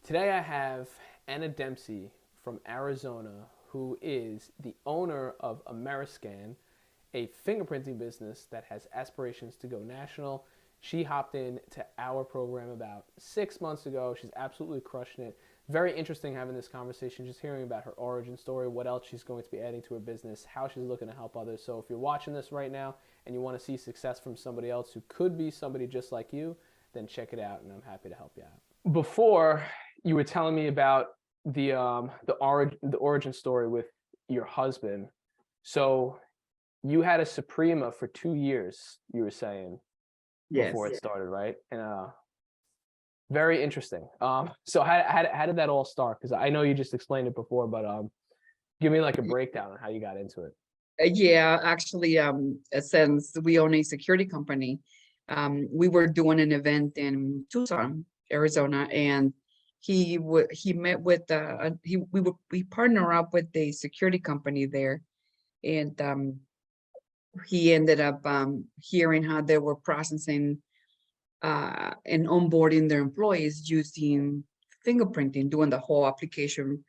Today I have Anna Dempsey from Arizona, who is the owner of Ameriscan, a fingerprinting business that has aspirations to go national. She hopped in to our program about 6 months ago. She's absolutely crushing it. Very interesting having this conversation, just hearing about her origin story, what else she's going to be adding to her business, how she's looking to help others. So if you're watching this right now and you want to see success from somebody else who could be somebody just like you, then check it out, and I'm happy to help you out. Before, you were telling me about the origin story with your husband. So you had a Suprema for 2 years, you were saying, Yes. before it started, right? And very interesting. So how did that all start? Because I know you just explained it before, but give me like a breakdown on how you got into it. Yeah, actually, since we own a security company, we were doing an event in Tucson, Arizona, and he met with we partner up with the security company there, and he ended up hearing how they were processing and onboarding their employees using fingerprinting, doing the whole application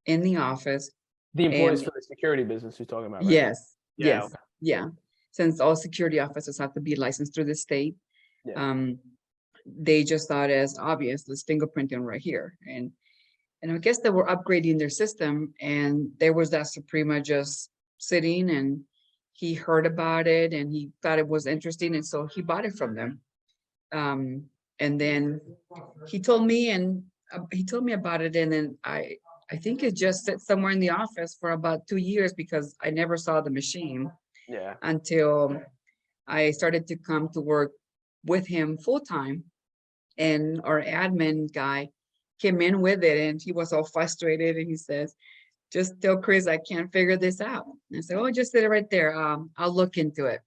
in the office. The employees And for the security business you're talking about, right? yes, Yeah. yes, Okay. yeah. Since all security officers have to be licensed through the state, Yeah. they just thought as obvious, let's fingerprinting right here. And I guess they were upgrading their system, and there was that Suprema just sitting, and he heard about it and he thought it was interesting, and so he bought it from them. And then he told me, and he told me about it, and then I think it just sat somewhere in the office for about 2 years because I never saw the machine Yeah. until I started to come to work with him full time. And our admin guy came in with it, and he was all frustrated, and he says, just tell Chris I can't figure this out. And I said, oh, just sit it right there. I'll look into it.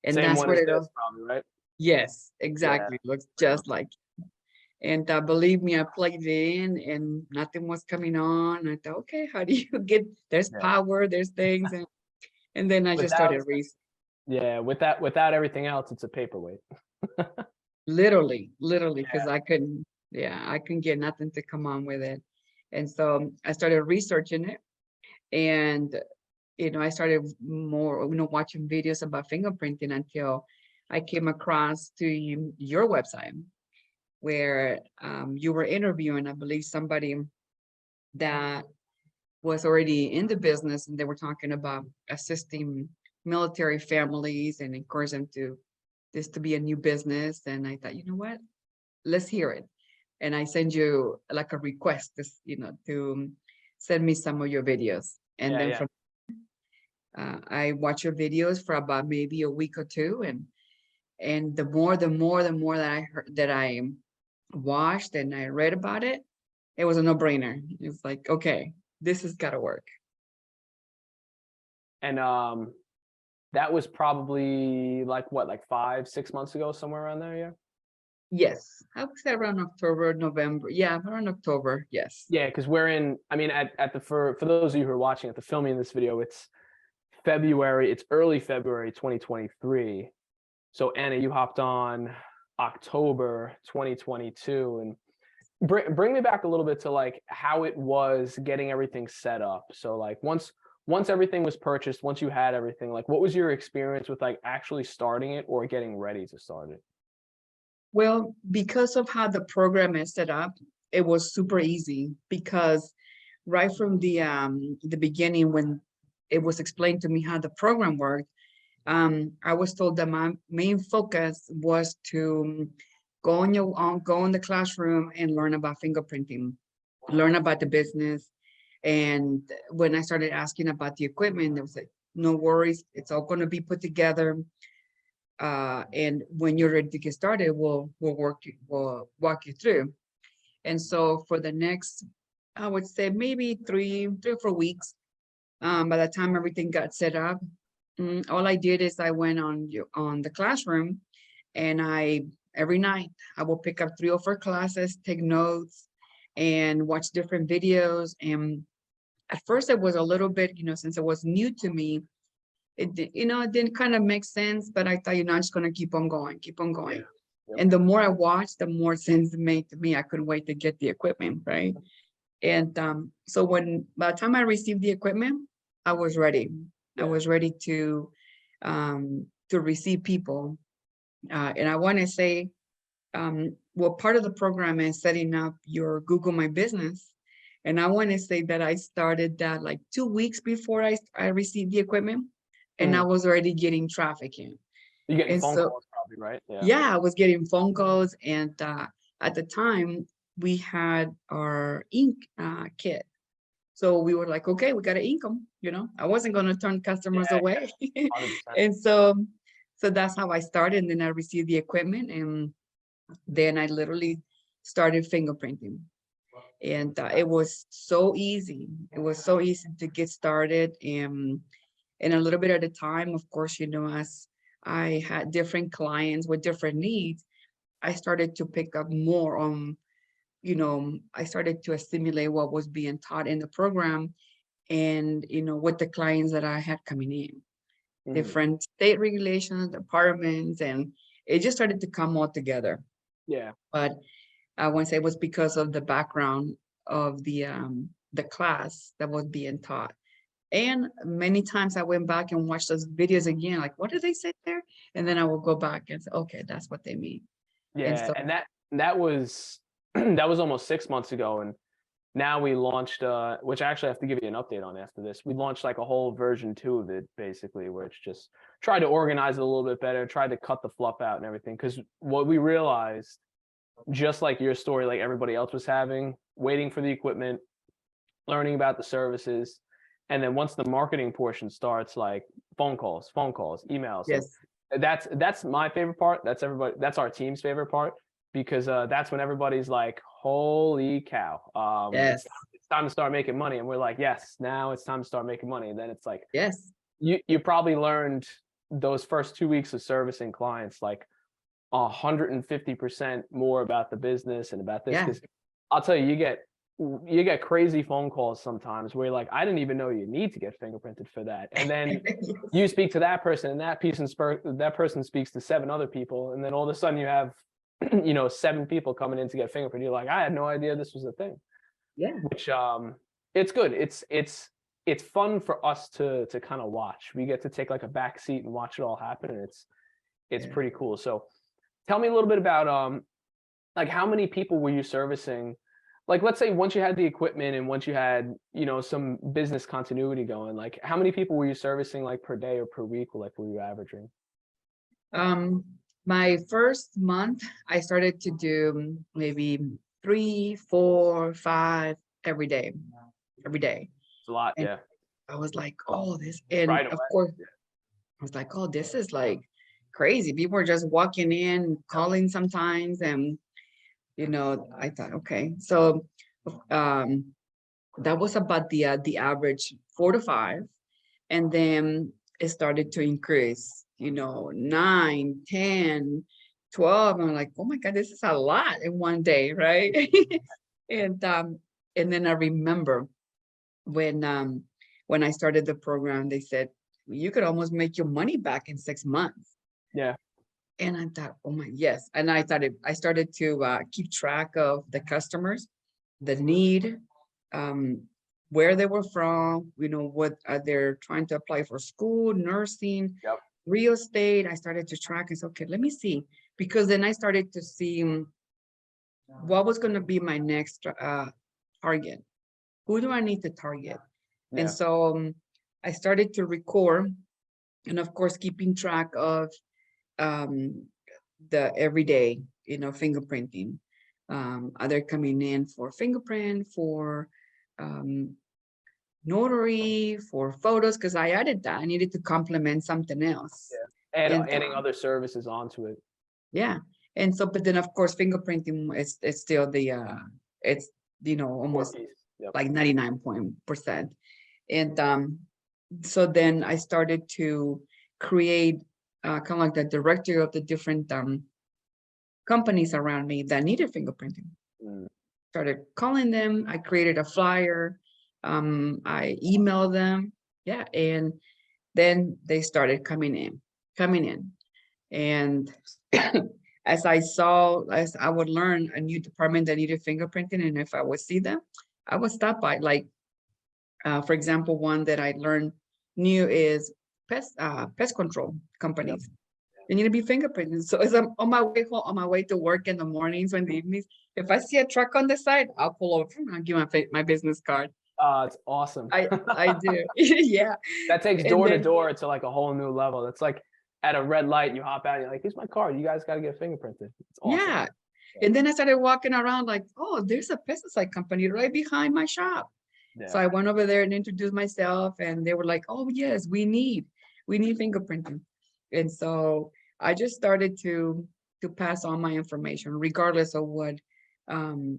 And Same that's one what as it this, was. probably, right? Yes, Yeah. exactly. Looks just like. And believe me, I plugged it in and nothing was coming on. I thought, okay, how do you get, there's Yeah. power, there's things. And then I just Without, started researching. yeah, without everything else, it's a paperweight. Literally, because Yeah. I couldn't, yeah, I couldn't get nothing to come on with it. And so I started researching it, and, I started more, watching videos about fingerprinting until I came across to your website where you were interviewing, I believe, somebody that was already in the business, and they were talking about assisting military families and encourage them to this to be a new business. And I thought, you know what, let's hear it. And I send you like a request, this, to send me some of your videos. And Yeah, then yeah. from I watch your videos for about maybe a week or two, and the more that I heard, that I watched and I read about it, it was a no-brainer. It's like, okay, this has got to work. And that was probably like what, like 5, 6 months ago, somewhere around there, yeah? Yes, I would say around October, November. Yeah, around October. Yes. Yeah, because we're in, I mean, at the for those of you who are watching at the filming of this video, it's early February 2023. So Anna, you hopped on October 2022, and bring me back a little bit to like how it was getting everything set up. So like once everything was purchased, once you had everything, like what was your experience with like actually starting it or getting ready to start it? Well, because of how the program is set up, it was super easy because right from the beginning, when it was explained to me how the program worked, I was told that my main focus was to go in the classroom and learn about fingerprinting, learn about the business. And when I started asking about the equipment, they was like, no worries, it's all going to be put together. And when you're ready to get started, we'll walk you through. And so for the next, I would say maybe 3 or 4 weeks, by the time everything got set up, all I did is I went on the classroom, and every night I will pick up 3 or 4 classes, take notes, and watch different videos. And at first it was a little bit, since it was new to me, it didn't kind of make sense, but I thought, I'm just going to keep on going, keep on going. Yep. And the more I watched, the more sense it made to me. I couldn't wait to get the equipment, right? And so by the time I received the equipment, I was ready. I Yeah. was ready to receive people. And I want to say, well, part of the program is setting up your Google My Business. And I want to say that I started that like 2 weeks before I received the equipment, and I Mm. was already getting traffic in. You're getting And phone so, calls probably, right? Yeah. yeah, I was getting phone calls. And at the time, we had our ink kit. So we were like, okay, we got to ink them. I wasn't going to turn customers Yeah, away. 100%. And so that's how I started. And then I received the equipment. And then I literally started fingerprinting. And it was so easy. It was so easy to get started. And a little bit at a time, of course, as I had different clients with different needs, I started to pick up more on, I started to assimilate what was being taught in the program and, with the clients that I had coming in, Mhm. different state regulations, departments, and it just started to come all together. Yeah. But I want to say it was because of the background of the class that was being taught. And many times I went back and watched those videos again, like, what did they say there? And then I will go back and say, okay, that's what they mean. And Yeah. so, And that was that was almost 6 months ago. And now we launched, which I actually have to give you an update on after this. We launched like a whole version 2 of it, basically, where it's just tried to organize it a little bit better, tried to cut the fluff out and everything. Because what we realized, just like your story, like everybody else was having, waiting for the equipment, learning about the services, and then once the marketing portion starts, like phone calls, emails, like yes, that's my favorite part. That's our team's favorite part, because that's when everybody's like, holy cow, yes, it's time to start making money. And we're like, yes, now it's time to start making money. And then it's like, yes, you probably learned those first 2 weeks of servicing clients like 150% more about the business and about this. yeah. Because I'll tell you, you get crazy phone calls sometimes where you're like, I didn't even know you need to get fingerprinted for that. And then you speak to that person, and that person speaks to 7 other people, and then all of a sudden you have 7 people coming in to get fingerprinted. You're like, I had no idea this was a thing. Yeah, Which it's good. It's fun for us to kind of watch. We get to take like a back seat and watch it all happen, and it's yeah. pretty cool. So tell me a little bit about like how many people were you servicing? Like, let's say once you had the equipment and once you had, some business continuity going, like how many people were you servicing like per day or per week? Like, were you averaging? Um, my first month, I started to do maybe 3, 4, 5 every day, every day. It's a lot, And yeah. I was like, oh, this, and Right of away. course, I was like, oh, this is like crazy. People are just walking in, calling sometimes. And, I thought, okay. So um, that was about the average 4 to 5. And then it started to increase, 9, 10, 12. I'm like, oh my God, this is a lot in one day, right? and and then I remember when I started the program, they said you could almost make your money back in 6 months. Yeah. And I thought, oh my, yes. And I started to keep track of the customers, the need, um, where they were from, what they're trying to apply for school, nursing, Yep. real estate. I started to track and said, okay, let me see. Because then I started to see what was going to be my next target. Who do I need to target? And Yeah. so I started to record, and of course, keeping track of um, the everyday, fingerprinting. Are they coming in for fingerprint, for um, notary, for photos? Because I added that. I needed to complement something else. And Adding other services onto it. yeah. And so, but then of course, fingerprinting is still it's, Core almost piece. Yep. like 99% And so then I started to create kind of like the directory of the different companies around me that needed fingerprinting. Mm. Started calling them. I created a flyer. I emailed them. Yeah. And then they started coming in. And as I would learn a new department that needed fingerprinting, and if I would see them, I would stop by. Like, for example, one that I learned new is pest control Yep. companies. They need to be fingerprinted. So as I'm on my way home, on my way to work in the mornings or in the evenings, if I see a truck on the side, I'll pull over and I'll give my business card. It's awesome. I do. Yeah. That takes And door to then door to like a whole new level. It's like at a red light, you hop out, you're like, here's my card. You guys got to get fingerprinted. It's awesome. yeah. And then I started walking around like, oh, there's a pesticide company right behind my shop. So Yeah. I went over there and introduced myself, and they were like, oh yes, we need fingerprinting. And so I just started to pass on my information, regardless of what the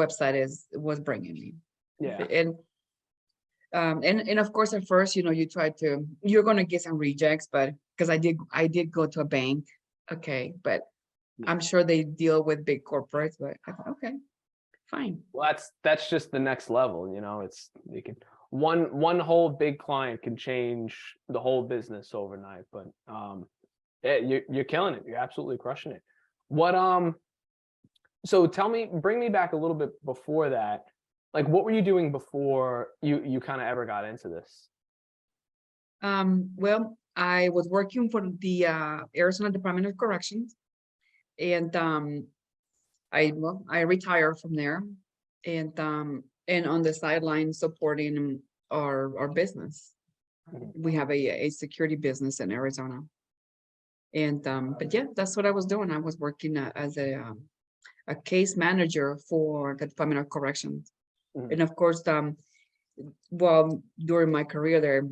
website was bringing me. Yeah. And of course, at first, you're gonna get some rejects, but because I did go to a bank, okay, but I'm sure they deal with big corporates, but I thought, okay, fine. Well, that's just the next level. It's you can one whole big client can change the whole business overnight. But yeah, you're killing it. You're absolutely crushing it. What So bring me back a little bit before that. Like, what were you doing before you kind of ever got into this? Well, I was working for the Arizona Department of Corrections, and I retired from there, and on the sideline supporting our business. Mhm. We have a security business in Arizona, and but yeah, that's what I was doing. I was working as a case manager for the Department of Corrections, Mhm. and of course, well, during my career there,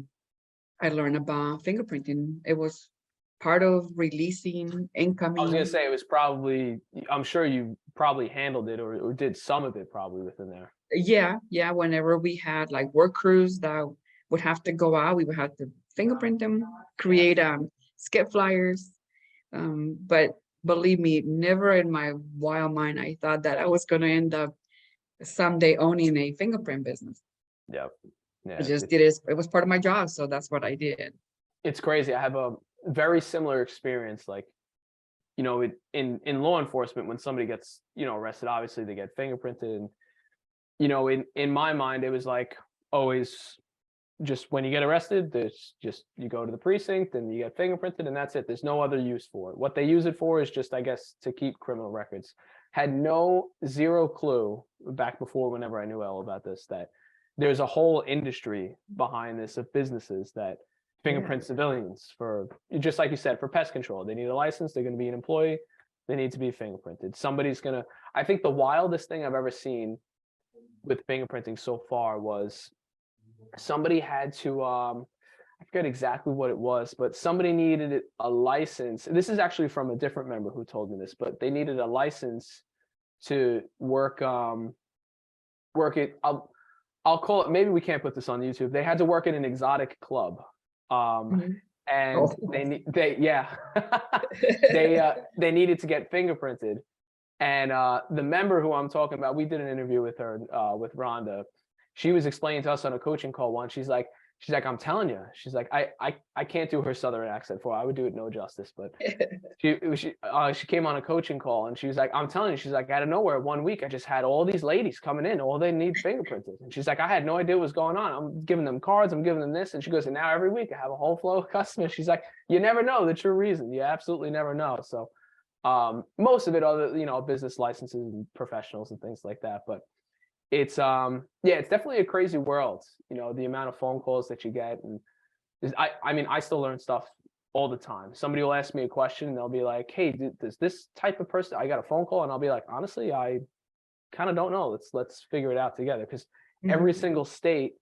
I learned about fingerprinting. It was part of releasing I was gonna incoming. say it was probably. I'm sure you probably handled it or did some of it probably within there. Yeah. Whenever we had like work crews that would have to go out, we would have to fingerprint them, create skip flyers. But believe me, never in my wild mind I thought that I was going to end up someday owning a fingerprint business. Yep. I Yeah. just did it. It was part of my job, so that's what I did. It's crazy. I have a very similar experience. Like, in law enforcement, when somebody gets arrested, obviously they get fingerprinted. And in my mind, it was like always just when you get arrested, there's just you go to the precinct and you get fingerprinted, and that's it. There's no other use for it. What they use it for is just, I guess, to keep criminal records. Had zero clue back before whenever I knew all about this that there's a whole industry behind this of businesses that Yeah. fingerprint civilians for, just like you said, for pest control. They need a license. They're going to be an employee. They need to be fingerprinted. I think the wildest thing I've ever seen with fingerprinting so far was somebody had to I forget exactly what it was, but somebody needed a license. This is actually from a different member who told me this, but they needed a license to work it. I'll call it, maybe we can't put this on YouTube. They had to work in an exotic club. Mhm. And Oh. they yeah. They needed to get fingerprinted. And the member who I'm talking about, we did an interview with her, with Rhonda. She was explaining to us on a coaching call once. She's like, I'm telling you. She's like, I can't do her southern accent for her. I would do it no justice. But she came on a coaching call and she was like, I'm telling you. She's like, out of nowhere, 1 week, I just had all these ladies coming in. All they need fingerprinted. And she's like, I had no idea what was going on. I'm giving them cards. I'm giving them this. And she goes, and now every week I have a whole flow of customers. She's like, you never know the true reason. You absolutely never know. So most of it other business licenses and professionals and things like that, but it's it's definitely a crazy world, the amount of phone calls that you get. And I mean, I still learn stuff all the time. Somebody will ask me a question and they'll be like, hey, does this type of person, I got a phone call, and I'll be like, honestly, I kind of don't know. Let's figure it out together, because every Mhm. single state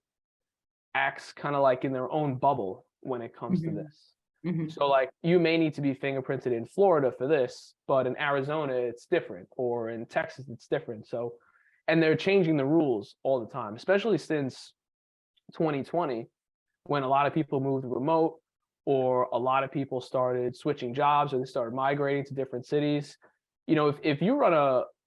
acts kind of like in their own bubble when it comes to Mhm. this. Mhm. So like you may need to be fingerprinted in Florida for this, but in Arizona it's different, or in Texas it's different. So, and they're changing the rules all the time, especially since 2020, when a lot of people moved remote, or a lot of people started switching jobs, or they started migrating to different cities. If you run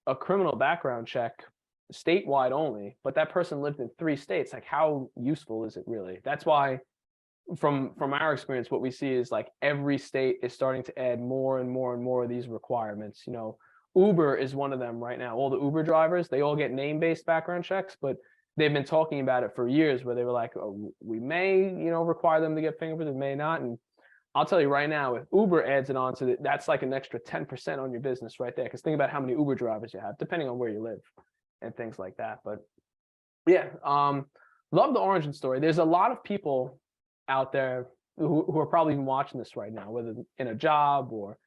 a criminal background check statewide only, but that person lived in 3 states, like how useful is it really? That's why from our experience, what we see is like every state is starting to add more and more and more of these requirements. You know, Uber is one of them right now. All the Uber drivers, they all get name-based background checks, but they've been talking about it for years where they were like, oh, we may, you know, require them to get fingerprints, we may not. And I'll tell you right now, if Uber adds it on to it, that's like an extra 10% on your business right there. Because think about how many Uber drivers you have, depending on where you live and things like that. But yeah, love the origin story. There's a lot of people out there who are probably even watching this right now, whether in a job or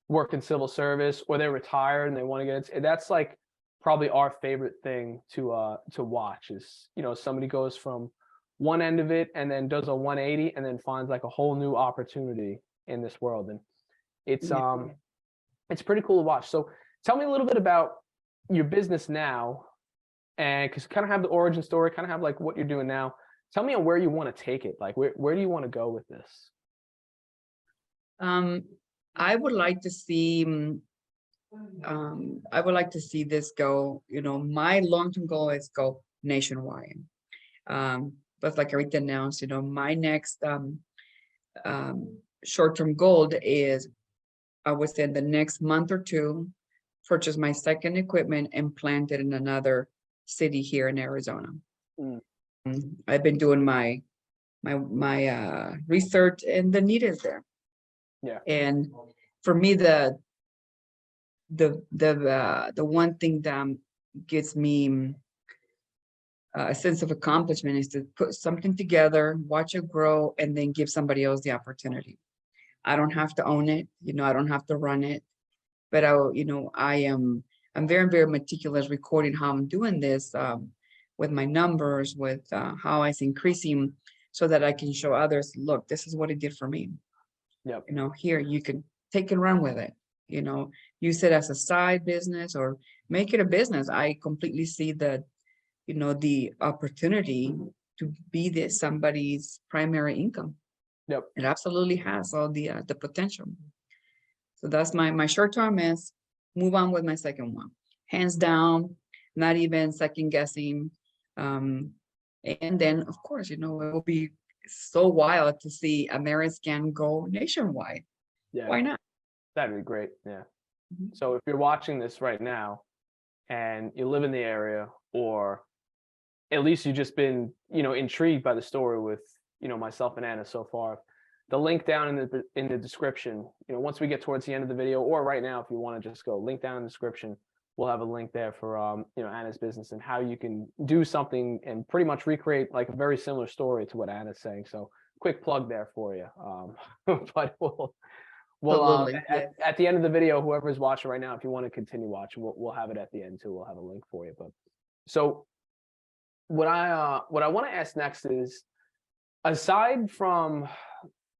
work in civil service, or they're retired and they want to get it. That's like probably our favorite thing to watch is, you know, somebody goes from one end of it and then does a 180 and then finds like a whole new opportunity in this world. And it's pretty cool to watch. So tell me a little bit about your business now, and because kind of have the origin story, kind of have like what you're doing now. Tell me on where you want to take it. Like where do you want to go with this? I would like to see this go, you know, my long-term goal is go nationwide. But like everything announced, you know, my next short-term goal is, I would say in the next month or two, purchase my second equipment and plant it in another city here in Arizona. I've been doing my research, and the need is there. Yeah. And for me, the one thing that gives me a sense of accomplishment is to put something together, watch it grow, and then give somebody else the opportunity. I don't have to own it, you know, I don't have to run it, but I'm very, very meticulous recording how I'm doing this, with my numbers, with how it's increasing, so that I can show others, look, this is what it did for me. Yep. You know, here you can take and run with it. You know, use it as a side business or make it a business. I completely see that, you know, the opportunity to be somebody's primary income. Yep. It absolutely has all the potential. So that's my short term is move on with my second one, hands down, not even second guessing. And then of course, you know, it will be so wild to see Ameriscan go nationwide. Yeah. Why not? That'd be great. Yeah. So if you're watching this right now and you live in the area, or at least you've just been, you know, intrigued by the story with, you know, myself and Anna so far, the link down in the description, you know, once we get towards the end of the video, or right now, if you want to just go link down in the description, we'll have a link there for, you know, Anna's business and how you can do something and pretty much recreate like a very similar story to what Anna's saying. So quick plug there for you. But we'll at the end of the video, whoever's watching right now, if you want to continue watching, we'll have it at the end too. We'll have a link for you. But so what I want to ask next is, aside from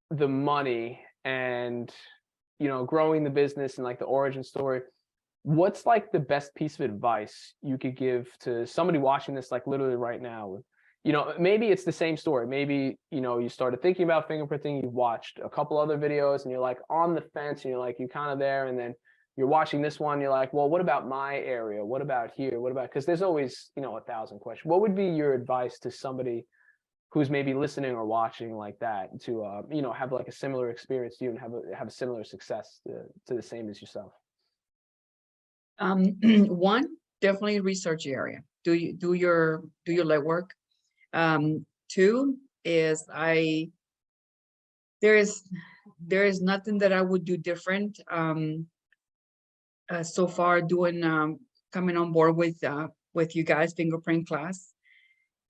the money and, you know, growing the business and like the origin story, what's like the best piece of advice you could give to somebody watching this, like literally right now? You know, maybe it's the same story. Maybe, you know, you started thinking about fingerprinting, you've watched a couple other videos and you're like on the fence and you're like, you're kind of there. And then you're watching this one, you're like, well, what about my area? What about here? What about, because there's always, you know, 1,000 questions. What would be your advice to somebody who's maybe listening or watching like that to, you know, have like a similar experience to you and have a similar success to the same as yourself? One, definitely research your area. Do your legwork. Two is there is nothing that I would do different. So far doing coming on board with you guys fingerprint class,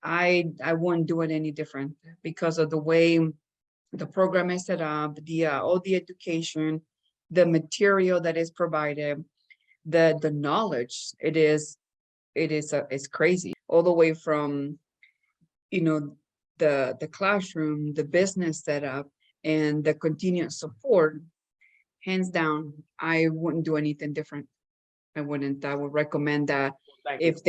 I wouldn't do it any different because of the way the program is set up, all the education, the material that is provided, the knowledge. It's crazy, all the way from, you know, the classroom, the business setup, and the continuous support. Hands down, I wouldn't do anything different. I wouldn't. I would recommend that if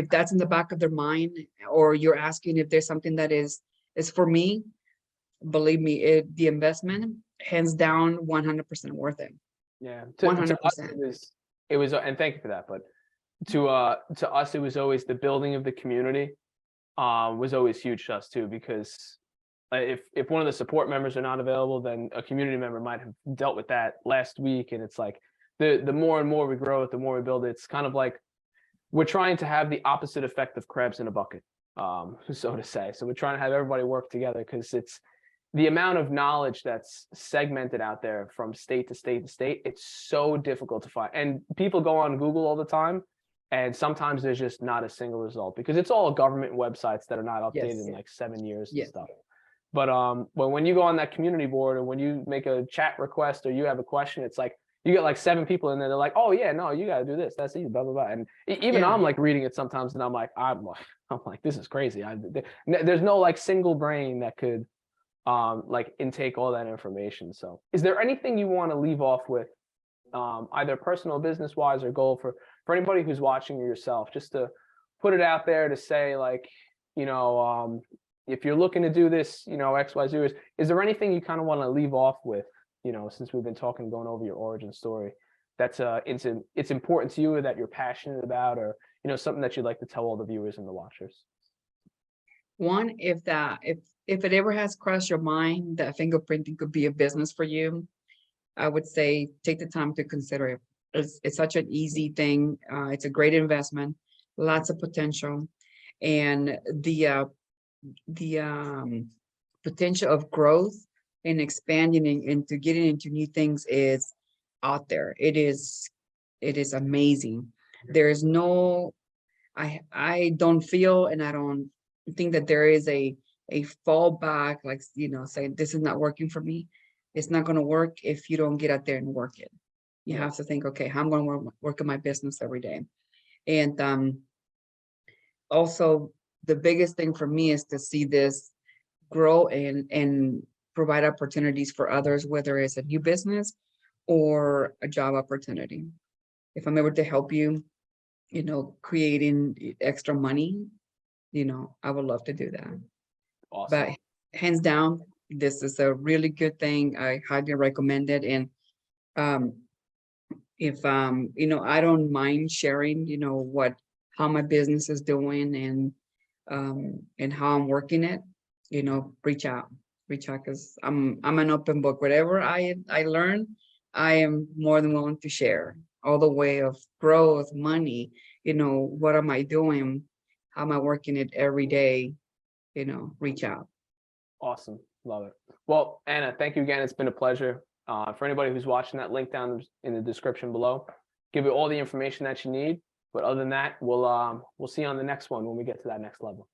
that's in the back of their mind, or you're asking if there's something that is for me, believe me, the investment, hands down, 100% worth it. Yeah, 100%. It was, and thank you for that. But to us, it was always the building of the community was always huge to us too, because if one of the support members are not available, then a community member might have dealt with that last week. And it's like the more and more we grow it, the more we build it. It's kind of like we're trying to have the opposite effect of crabs in a bucket, so to say. So we're trying to have everybody work together, because it's the amount of knowledge that's segmented out there from state to state to state. It's so difficult to find. And people go on Google all the time, and sometimes there's just not a single result, because it's all government websites that are not updated in like 7 years and stuff. But when you go on that community board, or when you make a chat request, or you have a question, it's like you get like 7 people in there. They're like, oh yeah, no, you got to do this. That's easy, blah blah blah. And even I'm like reading it sometimes, and I'm like, this is crazy. There's no like single brain that could like intake all that information. So, is there anything you want to leave off with, either personal, business wise, or goal for anybody who's watching, or yourself, just to put it out there to say, like, if you're looking to do this, XYZ, is there anything you kind of want to leave off with, since we've been going over your origin story, that's it's important to you, or that you're passionate about, or something that you'd like to tell all the viewers and the watchers? One, if it ever has crossed your mind that fingerprinting could be a business for you, I would say take the time to consider it. It's such an easy thing. It's a great investment, lots of potential, and the potential of growth and expanding into getting into new things is out there. It is amazing. There's no, I don't feel, and I don't think that there is a fallback, like, saying this is not working for me. It's not going to work if you don't get out there and work it. You have to think, okay, how I'm going to work in my business every day. And also, the biggest thing for me is to see this grow and provide opportunities for others, whether it's a new business or a job opportunity. If I'm able to help you, creating extra money, I would love to do that. Awesome. But hands down, this is a really good thing. I highly recommend it. And if I don't mind sharing, how my business is doing and how I'm working it, reach out, because I'm an open book. Whatever I learn, I am more than willing to share. All the way of growth, money, what am I doing? How am I working it every day? Reach out. Awesome. Love it. Well, Anna, thank you again. It's been a pleasure. For anybody who's watching, that link down in the description below, give you all the information that you need. But other than that, we'll see you on the next one when we get to that next level.